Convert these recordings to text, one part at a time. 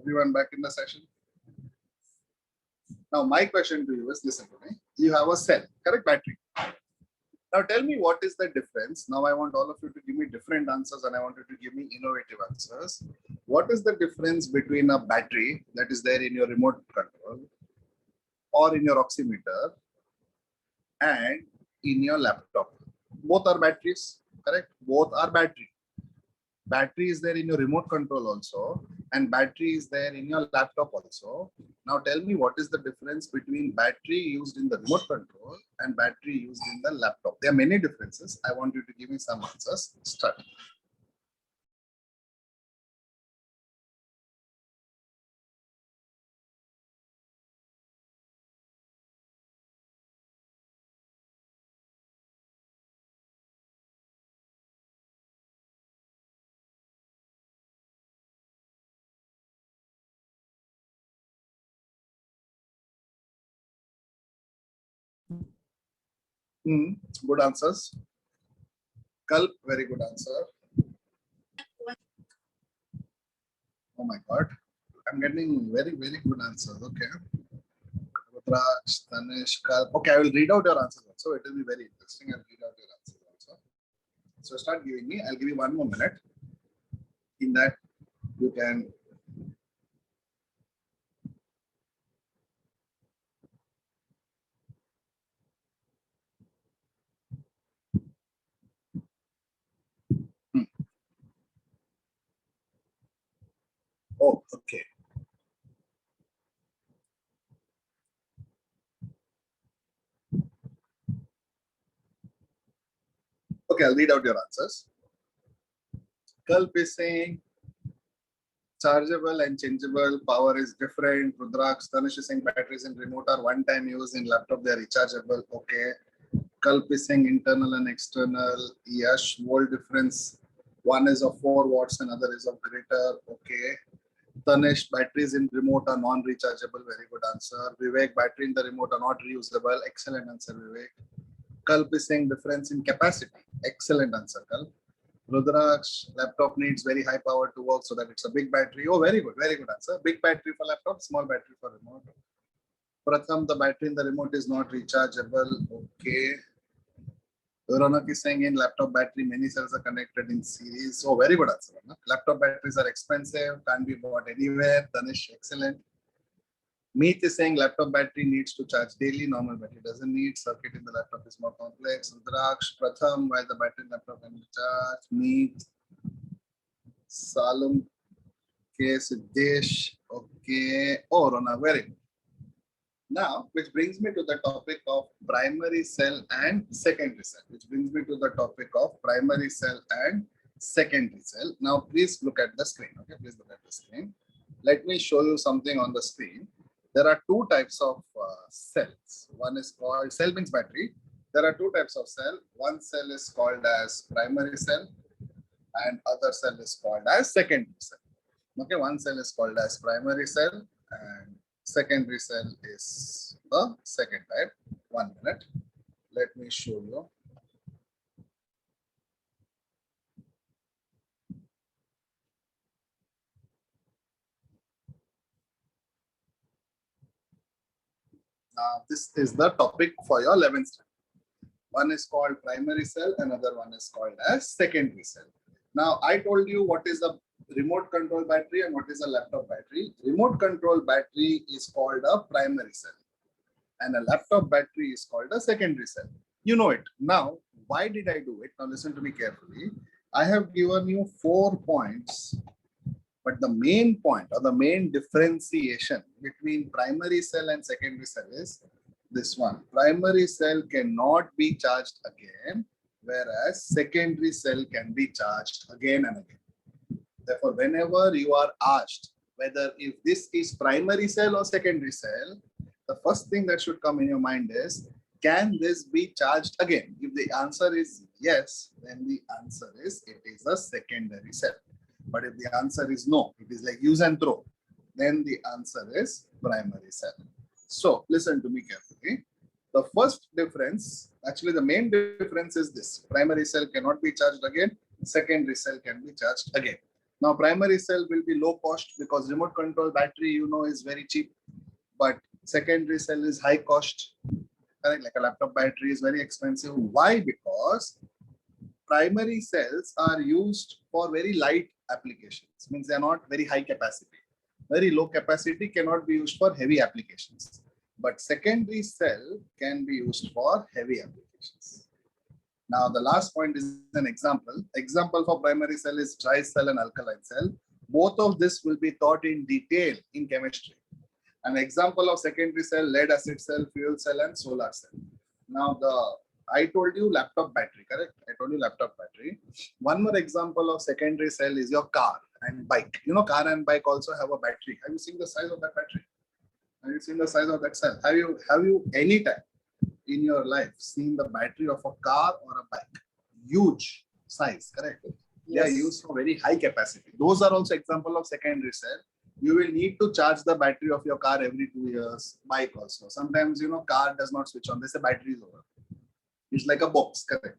Everyone back in the session? Now, my question to you is, listen to me. You have a cell, correct? Battery. Now, tell me what is the difference. Now, I want all of you to give me different answers and I want you to give me innovative answers. What is the difference between a battery that is there in your remote control or in your oximeter and in your laptop? Both are batteries, correct? Both are battery. Battery is there in your remote control also, and battery is there in your laptop also. Now tell me what is the difference between battery used in the remote control and battery used in the laptop. There are many differences. I want you to give me some answers. Start. Good answers. Kalp, very good answer. Oh my God. I'm getting very, very good answers. Okay. Rudraksh, Tanish, Kalp. Okay, I will read out your answers also. It will be very interesting. I'll read out your answers also. So start giving me. I'll give you 1 more minute. In that, you can. Oh, okay. Okay, I'll read out your answers. Kalp is saying chargeable and changeable power is different. Rudraksh, Tanish is saying batteries in remote are one-time use. In laptop, they are rechargeable. Okay. Kalp is saying internal and external. Yash, volt difference. One is of 4 watts and other is of greater. Okay. Tanish, batteries in remote are non-rechargeable. Very good answer. Vivek, battery in the remote are not reusable. Excellent answer, Vivek. Kalp is saying difference in capacity. Excellent answer, Kalp. Rudraksh, laptop needs very high power to work so that it's a big battery. Oh, very good answer. Big battery for laptop, small battery for remote. Pratham, the battery in the remote is not rechargeable. Okay. Ronak is saying in laptop battery, many cells are connected in series. Oh, very good answer. Laptop batteries are expensive, can't be bought anywhere. Danish, excellent. Meet is saying laptop battery needs to charge daily. Normal battery doesn't need. Circuit in the laptop is more complex. Rudraksh, Pratham, while the battery in laptop can be charged. Meet. Salum, K. Siddesh. Okay. Oh, Rona, very good. Now, which brings me to the topic of primary cell and secondary cell. Now, please look at the screen. Okay, please look at the screen. Let me show you something on the screen. There are 2 types of cells. One is called cell means battery. There are 2 types of cell. One cell is called as primary cell and other cell is called as secondary cell. Okay, one cell is called as primary cell and secondary cell is the second type. 1 minute. Let me show you. This is the topic for your 11th standard. One is called primary cell, another one is called as secondary cell. Now, I told you what is a remote control battery and what is a laptop battery. Remote control battery is called a primary cell and a laptop battery is called a secondary cell. You know it. Now, why did I do it? Now, listen to me carefully. I have given you 4 points, but the main point or the main differentiation between primary cell and secondary cell is this one. Primary cell cannot be charged again, whereas secondary cell can be charged again and again. Therefore, whenever you are asked whether if this is primary cell or secondary cell, the first thing that should come in your mind is, can this be charged again? If the answer is yes, then the answer is it is a secondary cell. But if the answer is no, it is like use and throw, then the answer is primary cell. So listen to me carefully. The first difference, actually the main difference is this. Primary cell cannot be charged again. Secondary cell can be charged again. Now, primary cell will be low cost because remote control battery, you know, is very cheap, but secondary cell is high cost. Correct? Like a laptop battery is very expensive. Why? Because primary cells are used for very light applications. Means they are not very high capacity. Very low capacity cannot be used for heavy applications. But secondary cell can be used for heavy applications. Now, the last point is an example. Example for primary cell is dry cell and alkaline cell. Both of this will be taught in detail in chemistry. An example of secondary cell, lead acid cell, fuel cell, and solar cell. Now, I told you laptop battery, correct? I told you laptop battery. One more example of secondary cell is your car and bike. You know, car and bike also have a battery. Have you seen the size of that battery? Have you seen the size of that cell? Have you any time in your life seen the battery of a car or a bike? Huge size, correct? They are used for very high capacity. Those are also example of secondary cell. You will need to charge the battery of your car every 2 years. Bike also. Sometimes, you know, car does not switch on. They say battery is over. It's like a box, correct?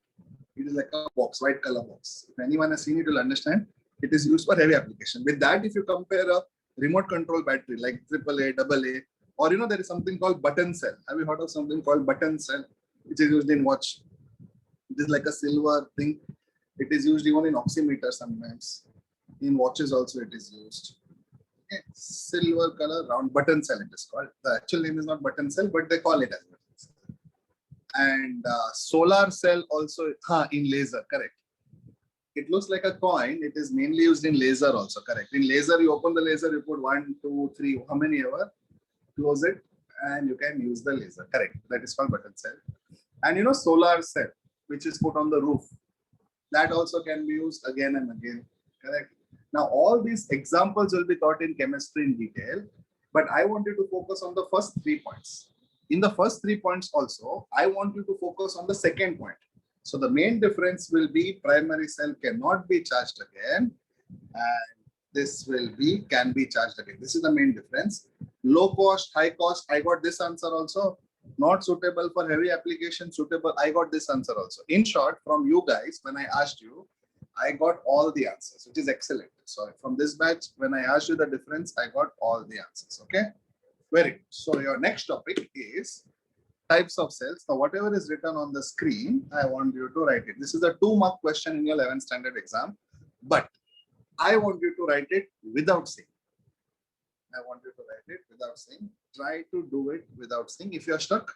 It is like a box, white color box. If anyone has seen it, will understand. It is used for heavy application. With that, if you compare a remote control battery like AAA, AA, or you know, there is something called button cell. Have you heard of something called button cell, which is used in watch? It is like a silver thing. It is used even in oximeter sometimes. In watches also it is used. Okay. Silver color round button cell it is called. The actual name is not button cell, but they call it as button cell. And solar cell also in laser, correct. It looks like a coin. It is mainly used in laser also, correct. In laser, you open the laser, you put 1, 2, 3, how many ever, close it, and you can use the laser, correct. That is called button cell. And you know, solar cell, which is put on the roof, that also can be used again and again, correct. Now, all these examples will be taught in chemistry in detail, but I want you to focus on the first 3 points. In the first 3 points also, I want you to focus on the second point. So the main difference will be primary cell cannot be charged again, and this will be can be charged again. This is the main difference. Low cost, high cost. I got this answer also. Not suitable for heavy application, suitable. I got this answer also. In short, from you guys, when I asked you, I got all the answers, which is excellent. So from this batch, when I asked you the difference, I got all the answers. Okay, very good. So your next topic is types of cells. Now, whatever is written on the screen, I want you to write it. This is a 2-mark question in your 11th standard exam, but I want you to write it without saying. I want you to write it without saying. Try to do it without saying. If you're stuck,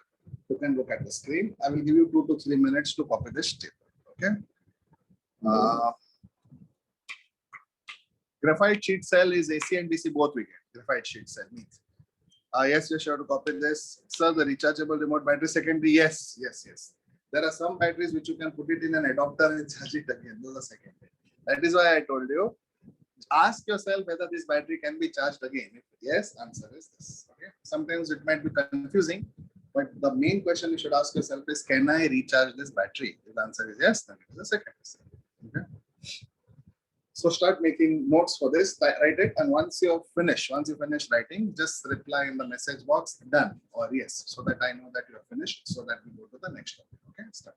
you can look at the screen. I will give you 2 to 3 minutes to copy this table. Okay. Graphite sheet cell is AC and DC both we get. Graphite sheet cell means. Yes, you're sure to copy this. Sir, the rechargeable remote battery secondary. Yes. There are some batteries which you can put it in an adapter and charge it again. Those are secondary. That is why I told you. Ask yourself whether this battery can be charged again. If yes, answer is this. Okay. Sometimes it might be confusing, but the main question you should ask yourself is, can I recharge this battery? If the answer is yes, then it is a secondary cell. Okay. So start making notes for this, write it, and once you finish writing, just reply in the message box done or yes, so that I know that you have finished, so that we go to the next topic. Okay, start.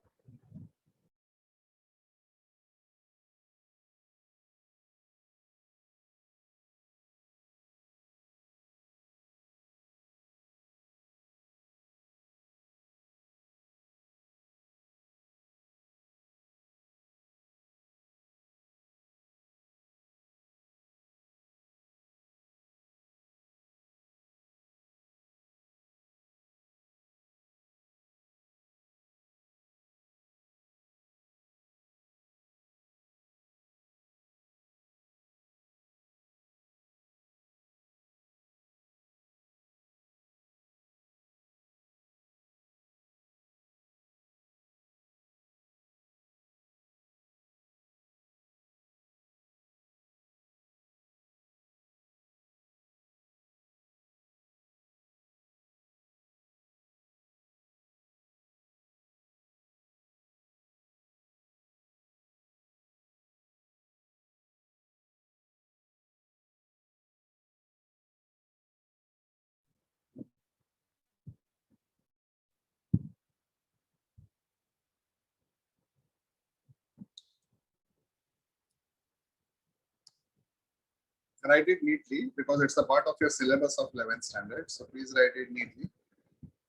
Write it neatly because it's a part of your syllabus of 11th standard. So please write it neatly.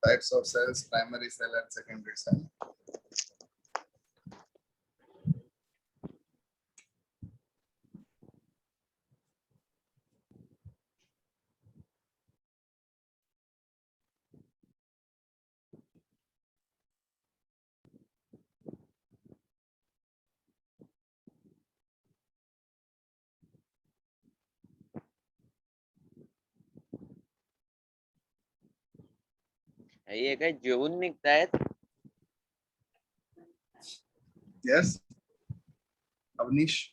Types of cells, primary cell and secondary cell. हे काय जेवून निघतायत? Yes, Avnish.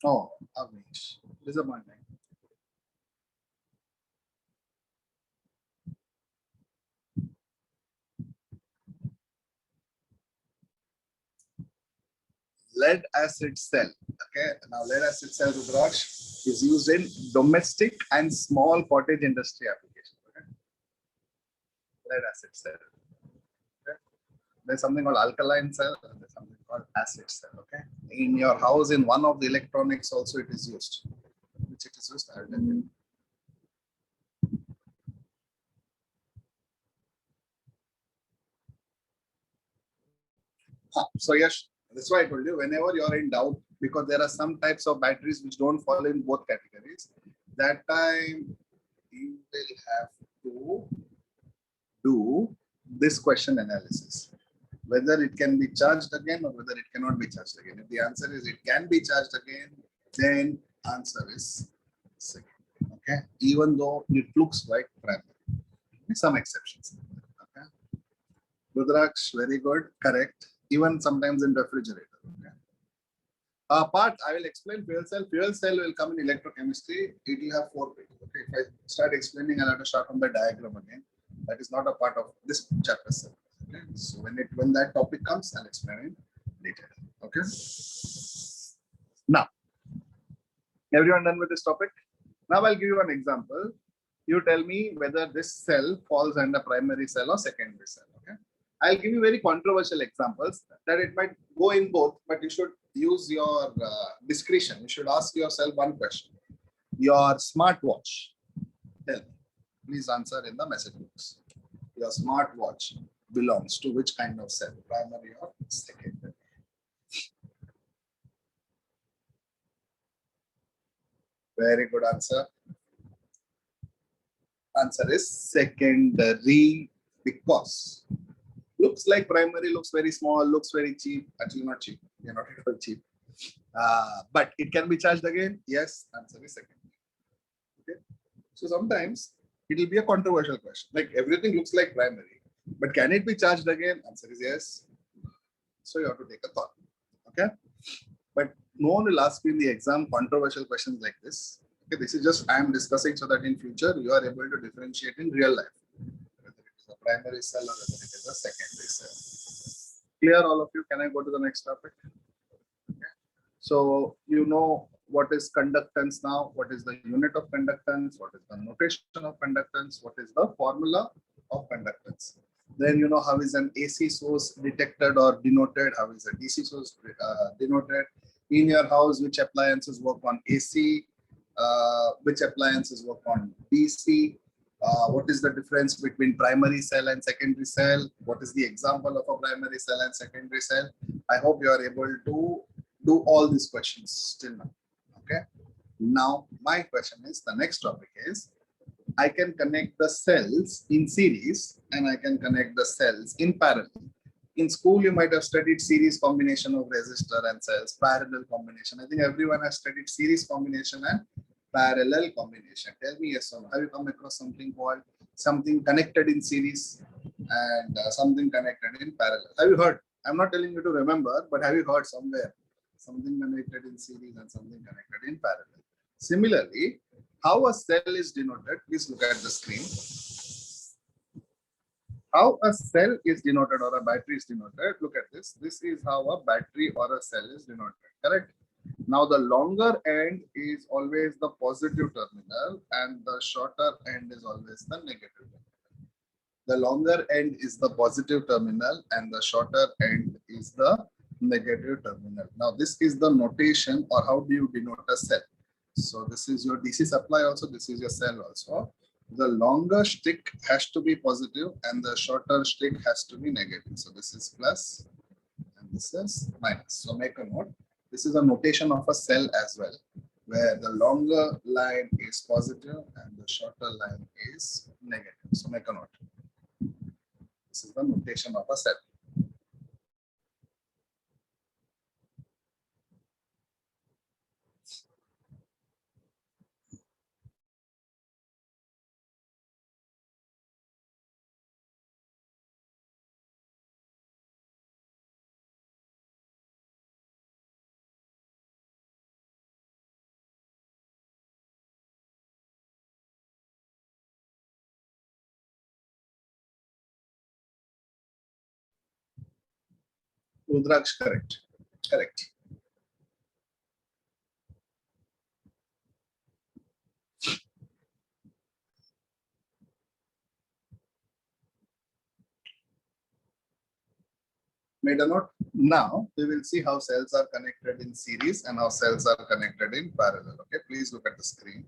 Oh, Avnish. Disappointing. Lead acid cell. Okay, now lead acid cell, Rudraksh, is used in domestic and small cottage industry application. Okay? Lead acid cell. Okay? There's something called alkaline cell and there's something called acid cell. Okay, in your house, in one of the electronics, also it is used. Which it is used, I'll tell you. So yes, that's why I told you, whenever you're in doubt, because there are some types of batteries which don't fall in both categories, that time you will have to do this question analysis, whether it can be charged again or whether it cannot be charged again. If the answer is it can be charged again, then answer is second. Okay, even though it looks like primary, some exceptions. Okay, Rudraksh, very good, correct. Even sometimes in refrigerator. Okay. Part I will explain fuel cell. Fuel cell will come in electrochemistry. It will have 4 pages. Okay, if I start explaining, I'll have to start from the diagram again. That is not a part of this chapter. Okay, so when that topic comes, I'll explain in detail. Okay. Now, everyone done with this topic? Now I'll give you an example. You tell me whether this cell falls under primary cell or secondary cell. Okay. I'll give you very controversial examples that it might go in both, but you should use your discretion. You should ask yourself one question. Your smartwatch, tell me, please answer in the message box. Your smartwatch belongs to which kind of cell, primary or secondary? Very good answer. Answer is secondary because looks like primary, looks very small, looks very cheap. Actually, not cheap. You're not at all cheap. But it can be charged again. Yes, answer is secondary. Okay. So sometimes it will be a controversial question. Like everything looks like primary, but can it be charged again? Answer is yes. So you have to take a thought. Okay. But no one will ask you in the exam controversial questions like this. Okay, this is just I am discussing so that in future you are able to differentiate in real life whether it is a primary cell or whether it is a secondary cell. Clear, all of you? Can I go to the next topic? Okay. So you know what is conductance now? What is the unit of conductance? What is the notation of conductance? What is the formula of conductance? Then you know how is an AC source detected or denoted? How is a DC source denoted? In your house, which appliances work on AC? Which appliances work on DC? What is the difference between primary cell and secondary cell? What is the example of a primary cell and secondary cell? I hope you are able to do all these questions till now. Okay. Now, my question is, the next topic is, I can connect the cells in series and I can connect the cells in parallel. In school, you might have studied series combination of resistor and cells, parallel combination. I think everyone has studied series combination and parallel combination. Tell me yes or no. Have you come across something called something connected in series and something connected in parallel? Have you heard? I'm not telling you to remember, but have you heard somewhere something connected in series and something connected in parallel? Similarly, how a cell is denoted, please look at the screen. How a cell is denoted or a battery is denoted, look at this. This is how a battery or a cell is denoted, correct? Now the longer end is always the positive terminal and the shorter end is always the negative terminal. The longer end is the positive terminal and the shorter end is the negative terminal. Now this is the notation, or how do you denote a cell? So this is your DC supply also, this is your cell also. The longer stick has to be positive and the shorter stick has to be negative. So this is plus and this is minus. So make a note. This is a notation of a cell as well, where the longer line is positive and the shorter line is negative. So make a note. This is the notation of a cell. Rudraksh, correct. Correct. Made a note. Now we will see how cells are connected in series and how cells are connected in parallel. Okay, please look at the screen.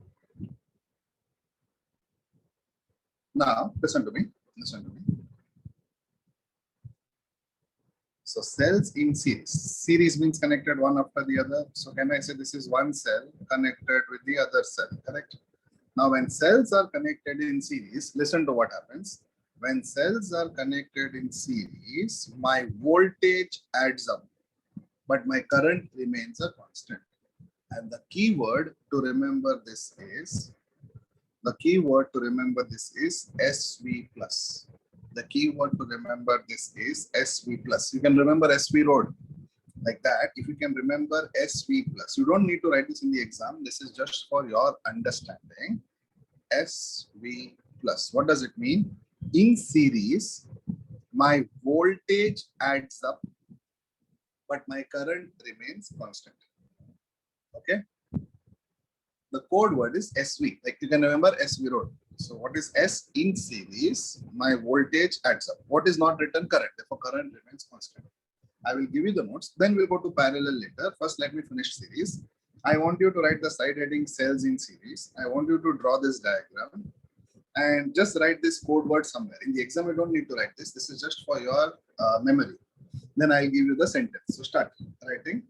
Now listen to me. Listen to me. So cells in series. Series means connected one after the other. So can I say this is one cell connected with the other cell? Correct. Now when cells are connected in series, listen to what happens. When cells are connected in series, my voltage adds up, but my current remains a constant. And the keyword to remember this is, SV plus. The keyword to remember this is SV plus. You can remember SV road like that. If you can remember SV plus, you don't need to write this in the exam. This is just for your understanding. SV plus. What does it mean? In series, my voltage adds up, but my current remains constant. Okay. The code word is SV. Like you can remember SV road. So what is S? In series, my voltage adds up. What is not written? Current. Therefore, current remains constant. I will give you the notes. Then we'll go to parallel later. First, let me finish series. I want you to write the side heading cells in series. I want you to draw this diagram and just write this code word somewhere. In the exam, you don't need to write this. This is just for your memory. Then I'll give you the sentence. So start writing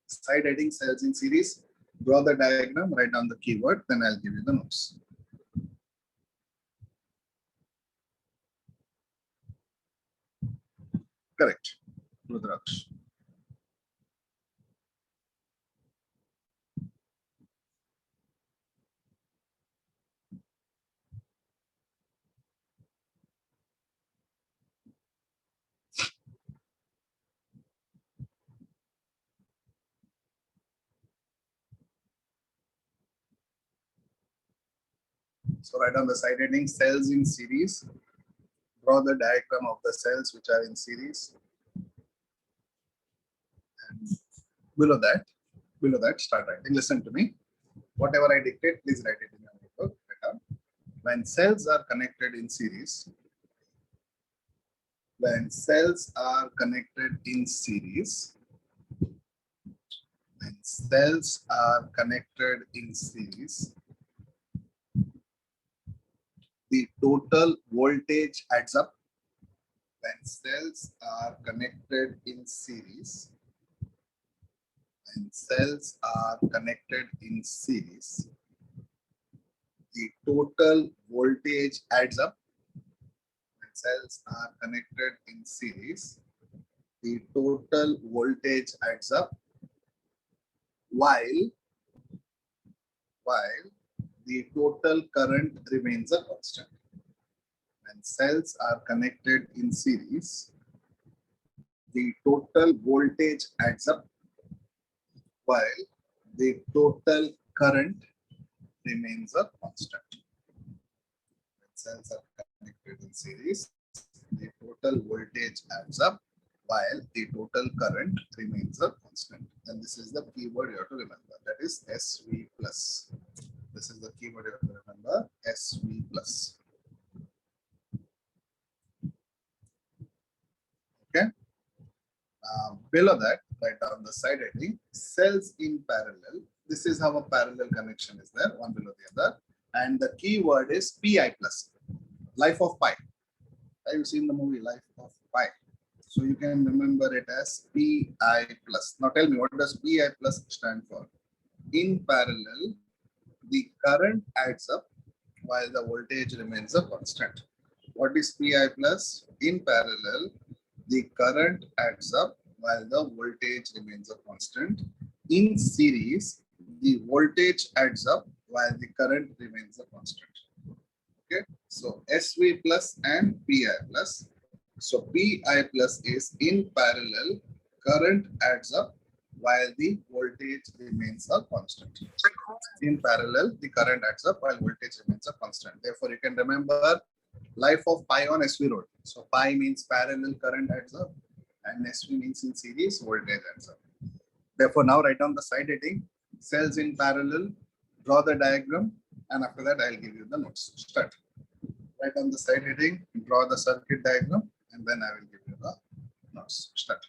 side heading cells in series. Draw the diagram, write down the keyword, then I'll give you the notes. Correct. Rudraksh. So write down the side heading cells in series. Draw the diagram of the cells which are in series. And below that, start writing. Listen to me. Whatever I dictate, please write it in your notebook. When cells are connected in series, when cells are connected in series, when cells are connected in series, the total voltage adds up. When cells are connected in series, when cells are connected in series, the total voltage adds up. When cells are connected in series, the total voltage adds up while the total current remains a constant. When cells are connected in series, the total voltage adds up while the total current remains a constant. When cells are connected in series, the total voltage adds up while the total current remains a constant. And this is the keyword you have to remember. That is SV plus. This is the keyword you have to remember, SV plus. Okay. Below that, write down the side heading, cells in parallel. This is how a parallel connection is there, one below the other. And the key word is PI plus, life of pi. Have you seen the movie Life of Pi? So you can remember it as PI plus. Now tell me, what does PI plus stand for? In parallel, the current adds up while the voltage remains a constant. What is PI plus? In parallel, the current adds up while the voltage remains a constant. In series, the voltage adds up while the current remains a constant. Okay, so SV plus and PI plus. So PI plus is in parallel, current adds up while the voltage remains a constant. In parallel, the current adds up while voltage remains a constant. Therefore, you can remember life of pi on SV road. So pi means parallel, current adds up, and SV means in series, voltage adds up. Therefore, now write down the side heading, cells in parallel, draw the diagram, and after that, I'll give you the notes. Start. Write down the side heading, draw the circuit diagram, and then I will give you the notes. Start.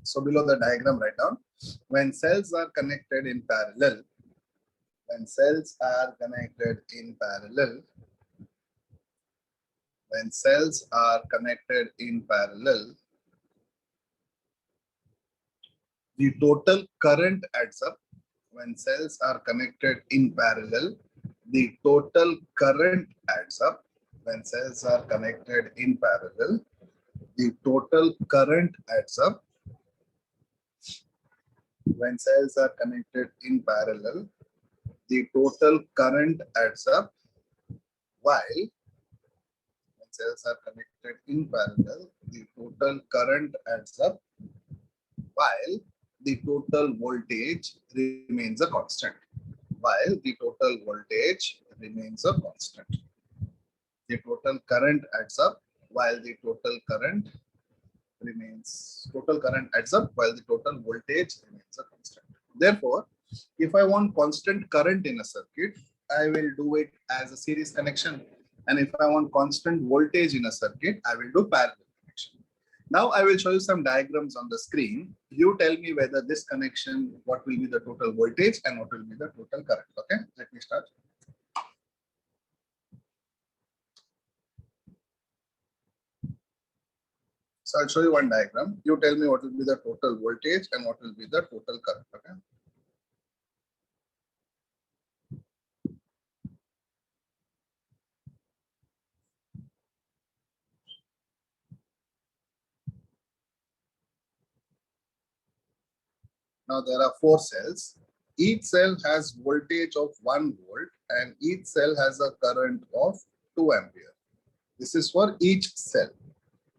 So below the diagram, write down, when cells are connected in parallel, when cells are connected in parallel, when cells are connected in parallel, the total current adds up. When cells are connected in parallel, the total current adds up. When cells are connected in parallel, the total current adds up. When cells are connected in parallel, the total current adds up, while when cells are connected in parallel, the total current adds up, while the total voltage remains a constant. While the total voltage remains a constant. The total current adds up while the total current adds up while the total voltage remains a constant. Therefore, if I want constant current in a circuit, I will do it as a series connection. And if I want constant voltage in a circuit, I will do parallel connection. Now I will show you some diagrams on the screen. You tell me whether this connection, what will be the total voltage and what will be the total current. Okay, let me start. So I'll show you one diagram. You tell me what will be the total voltage and what will be the total current. Okay. Now there are 4 cells. Each cell has voltage of 1 volt and each cell has a current of 2 ampere. This is for each cell.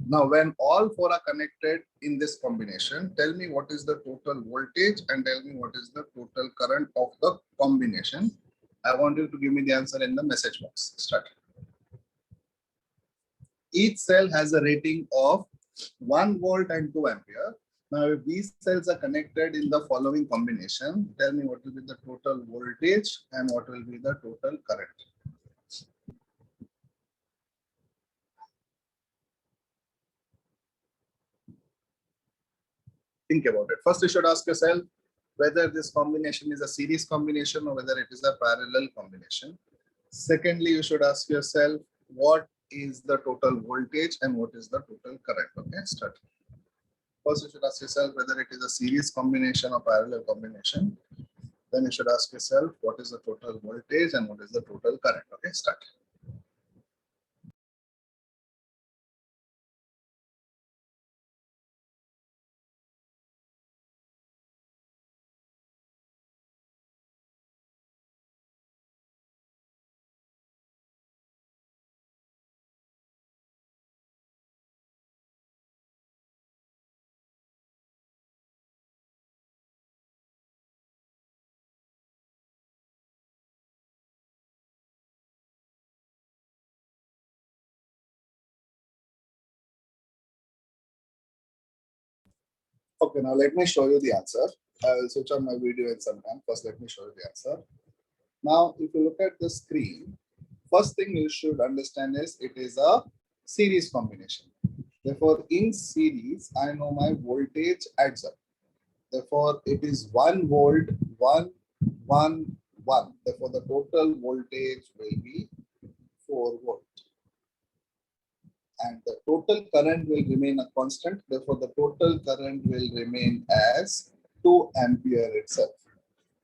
Now when all 4 are connected in this combination, tell me what is the total voltage and tell me what is the total current of the combination. I want you to give me the answer in the message box. Start. Each cell has a rating of 1 volt and 2 ampere. Now, if these cells are connected in the following combination, tell me what will be the total voltage and what will be the total current. Think about it. First, you should ask yourself whether this combination is a series combination or whether it is a parallel combination. Secondly, you should ask yourself what is the total voltage and what is the total current. Okay, start. First, you should ask yourself whether it is a series combination or parallel combination. Then you should ask yourself what is the total voltage and what is the total current. Okay, start. Okay, now let me show you the answer. I will switch on my video in some time. First, let me show you the answer. Now, if you look at the screen, first thing you should understand is it is a series combination. Therefore, in series, I know my voltage adds up. Therefore, it is 1 volt, 1, 1, 1. Therefore, the total voltage will be 4 volt. And the total current will remain a constant. Therefore, the total current will remain as 2 ampere itself.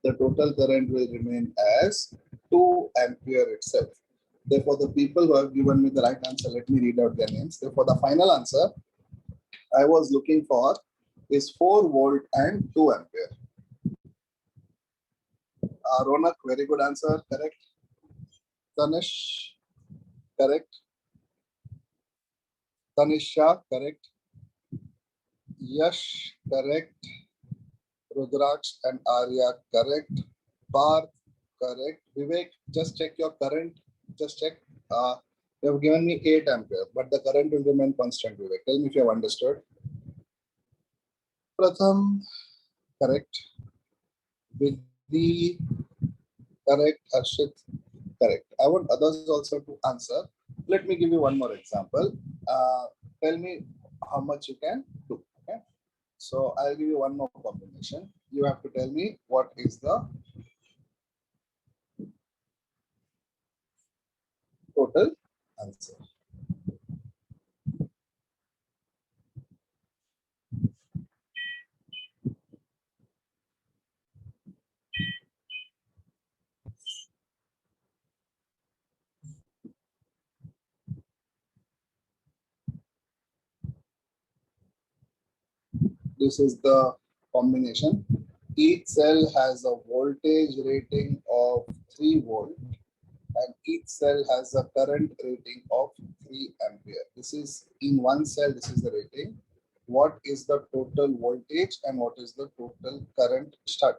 The total current will remain as 2 ampere itself. Therefore, the people who have given me the right answer, let me read out their names. Therefore, the final answer I was looking for is 4 volt and 2 ampere. Ronak, very good answer, correct. Tanish, correct. Tanisha, correct. Yash, correct. Rudraksh and Arya, correct. Parth, correct. Vivek, just check your current. Just check. You have given me 8 ampere, but the current will remain constant, Vivek. Tell me if you have understood. Pratham, correct. Vidhi, correct. Arshit, correct. I want others also to answer. Let me give you one more example. Tell me how much you can do. Okay. So I'll give you one more combination. You have to tell me what is the total answer. This is the combination. Each cell has a voltage rating of 3 volt and each cell has a current rating of 3 ampere. This is in one cell, this is the rating. What is the total voltage and what is the total current start?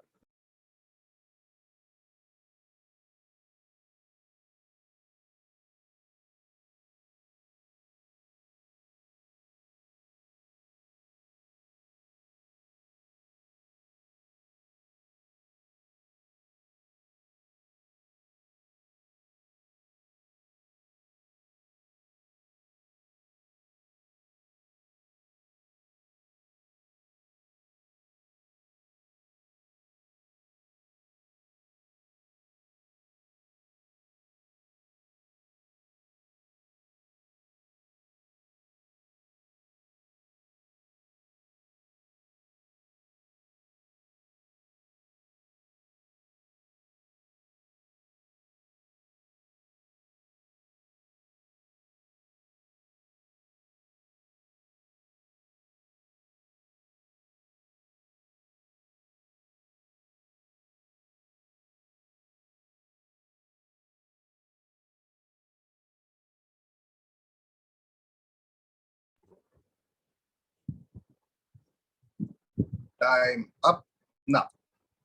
Time up. Now,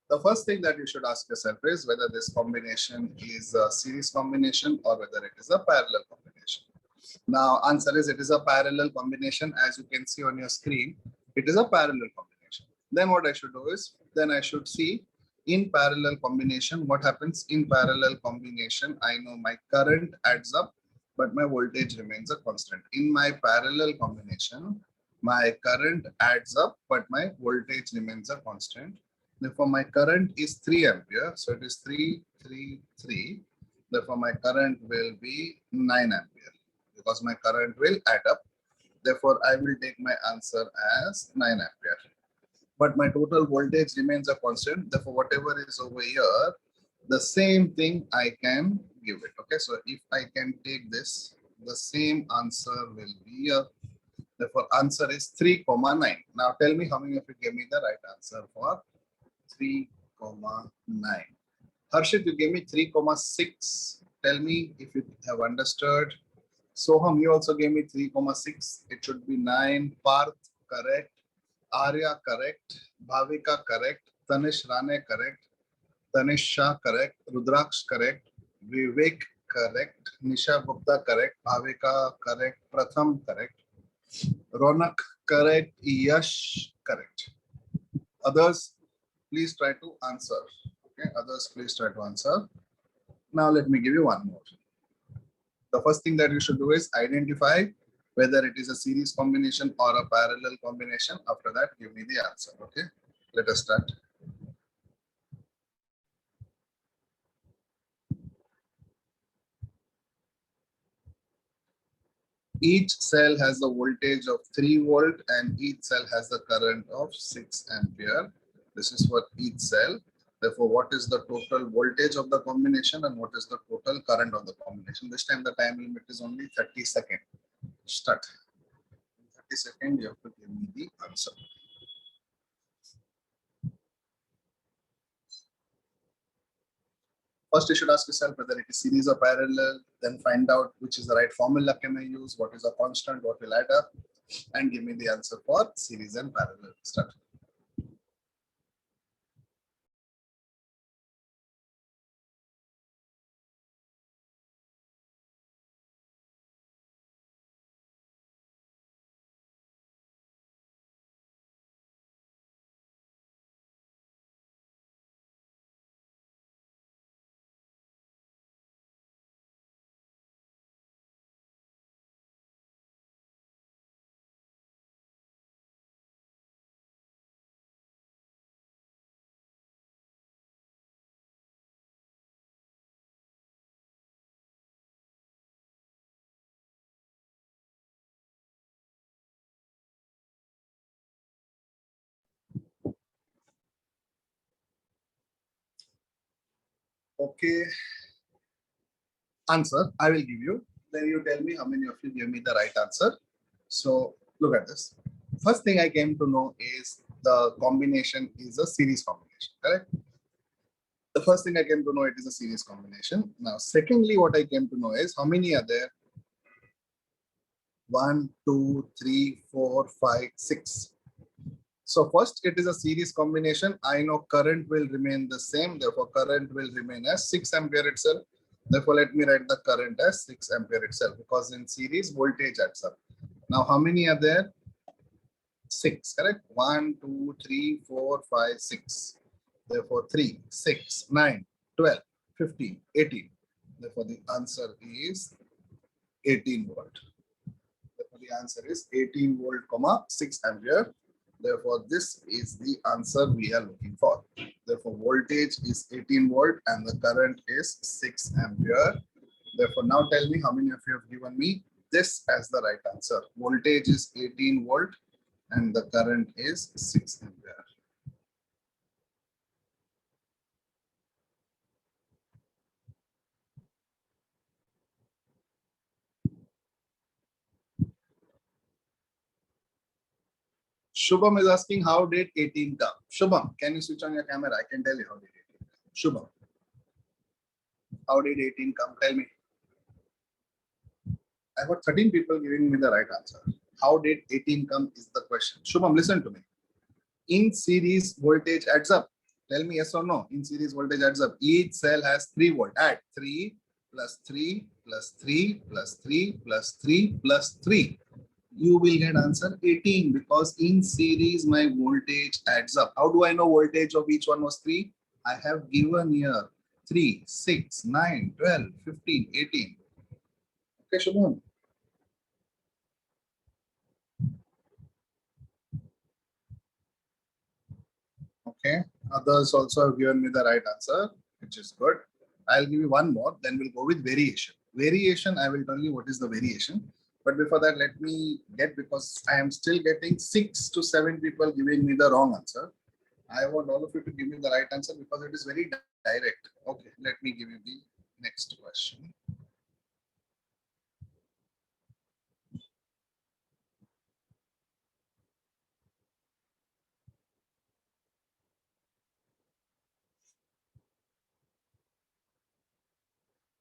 the first thing that you should ask yourself is whether this combination is a series combination or whether it is a parallel combination. Now, answer is it is a parallel combination. As you can see on your screen, it is a parallel combination. Then what I should do is, then I should see in parallel combination, what happens in parallel combination. I know my current adds up, but my voltage remains a constant. In my parallel combination, my current adds up, but my voltage remains a constant. Therefore, my current is 3 ampere. So it is 3. Therefore, my current will be 9 ampere because my current will add up. Therefore, I will take my answer as 9 ampere. But my total voltage remains a constant. Therefore, whatever is over here, the same thing I can give it. Okay, so if I can take this, the same answer will be here. Therefore, answer is 3,9. Now tell me how many of you gave me the right answer for 3,9. Harshit, you gave me 3,6. Tell me if you have understood. Soham, you also gave me 3,6. It should be 9. Parth, correct. Arya, correct. Bhavika, correct. Tanish Rane, correct. Tanish Shah, correct. Rudraksh, correct. Vivek, correct. Nisha Gupta, correct. Bhavika, correct. Pratham, correct. Ronak, correct. Yash, correct. Others, please try to answer. Okay, others, please try to answer. Now let me give you one more. The first thing that you should do is identify whether it is a series combination or a parallel combination. After that, give me the answer. Okay, let us start. Each cell has a voltage of 3 volt and each cell has a current of 6 ampere. This is for each cell. Therefore, what is the total voltage of the combination and what is the total current of the combination? This time the time limit is only 30 seconds. Start. In 30 seconds, you have to give me the answer. First, you should ask yourself whether it is series or parallel, then find out which is the right formula can I use, what is a constant, what will add up, and give me the answer for series and parallel. Start. Okay. Answer I will give you. Then you tell me how many of you give me the right answer. So look at this. First thing I came to know is the combination is a series combination, correct? The first thing I came to know it is a series combination. Now, secondly, what I came to know is how many are there? 1, 2, 3, 4, 5, 6. So first, it is a series combination. I know current will remain the same. Therefore, current will remain as 6 ampere itself. Therefore, let me write the current as 6 ampere itself because in series, voltage adds up. Now, how many are there? 6, correct? 1, 2, 3, 4, 5, 6. Therefore, 3, 6, 9, 12, 15, 18. Therefore, the answer is 18 volt. Therefore, the answer is 18 volt, 6 ampere. Therefore, this is the answer we are looking for. Therefore, voltage is 18 volt and the current is 6 ampere. Therefore, now tell me how many of you have given me this as the right answer. Voltage is 18 volt and the current is 6 ampere. Shubham is asking, how did 18 come? Shubham, can you switch on your camera? I can tell you how did 18 come. Shubham, how did 18 come? Tell me. I got 13 people giving me the right answer. How did 18 come is the question. Shubham, listen to me. In series, voltage adds up. Tell me yes or no. In series, voltage adds up. Each cell has 3 volt. Add 3 plus 3 plus 3 plus 3 plus 3 plus 3. you will get answer 18 because in series my voltage adds up. How do I know voltage of each one was 3? I have given here 3, 6, 9, 12, 15, 18. Okay, Shubham. Okay, others also have given me the right answer, which is good. I'll give you one more, then we'll go with variation. Variation, I will tell you what is the variation. But before that, let me get, because I am still getting 6 to 7 people giving me the wrong answer. I want all of you to give me the right answer because it is very direct. Okay, let me give you the next question.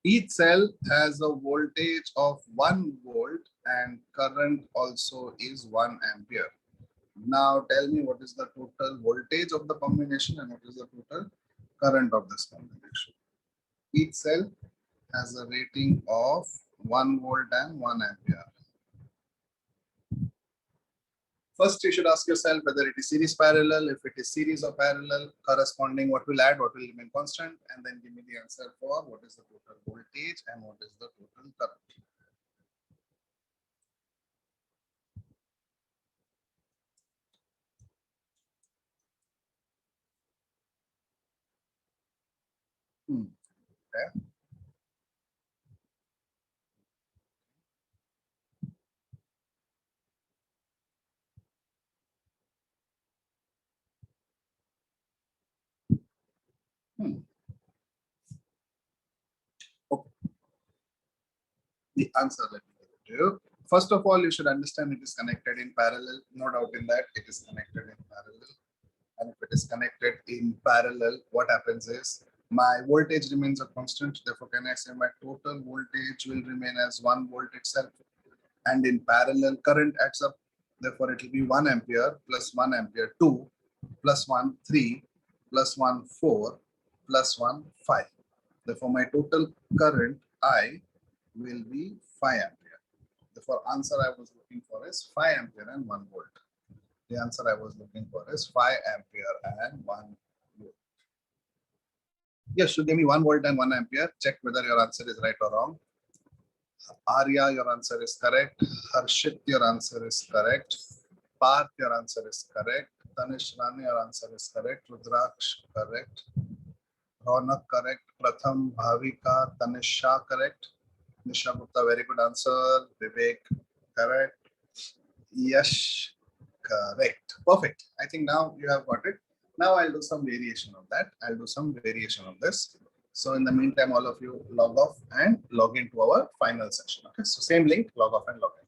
Each cell has a voltage of 1 volt and current also is 1 ampere. Now tell me what is the total voltage of the combination and what is the total current of this combination. Each cell has a rating of 1 volt and 1 ampere. First, you should ask yourself whether it is series parallel. If it is series or parallel, corresponding what will add, what will remain constant, and then give me the answer for what is the total voltage and what is the total current. Okay. Okay. The answer, let me give it to you. First of all, you should understand it is connected in parallel. No doubt in that it is connected in parallel. And if it is connected in parallel, what happens is my voltage remains a constant. Therefore, can I say my total voltage will remain as 1 volt itself? And in parallel, current adds up. Therefore, it will be 1 ampere plus 1 ampere, 2 plus 1, 3 plus 1, 4 plus 1, 5. Therefore, my total current I will be 5 ampere. Therefore, answer I was looking for is 5 ampere and 1 volt. The answer I was looking for is 5 ampere and 1 volt. Yes, you give me 1 volt and 1 ampere. Check whether your answer is right or wrong. Arya, your answer is correct. Harshit, your answer is correct. Parth, your answer is correct. Tanish Rani, your answer is correct. Rudraksh, correct. Ronak, correct. Pratham, Bhavika, Tanisha, correct. Nisha Gupta, very good answer. Vivek, correct. Yash, correct. Perfect. I think now you have got it. Now I'll do some variation of that. I'll do some variation of this. So in the meantime, all of you log off and log into our final session. Okay. So same link, log off and log in.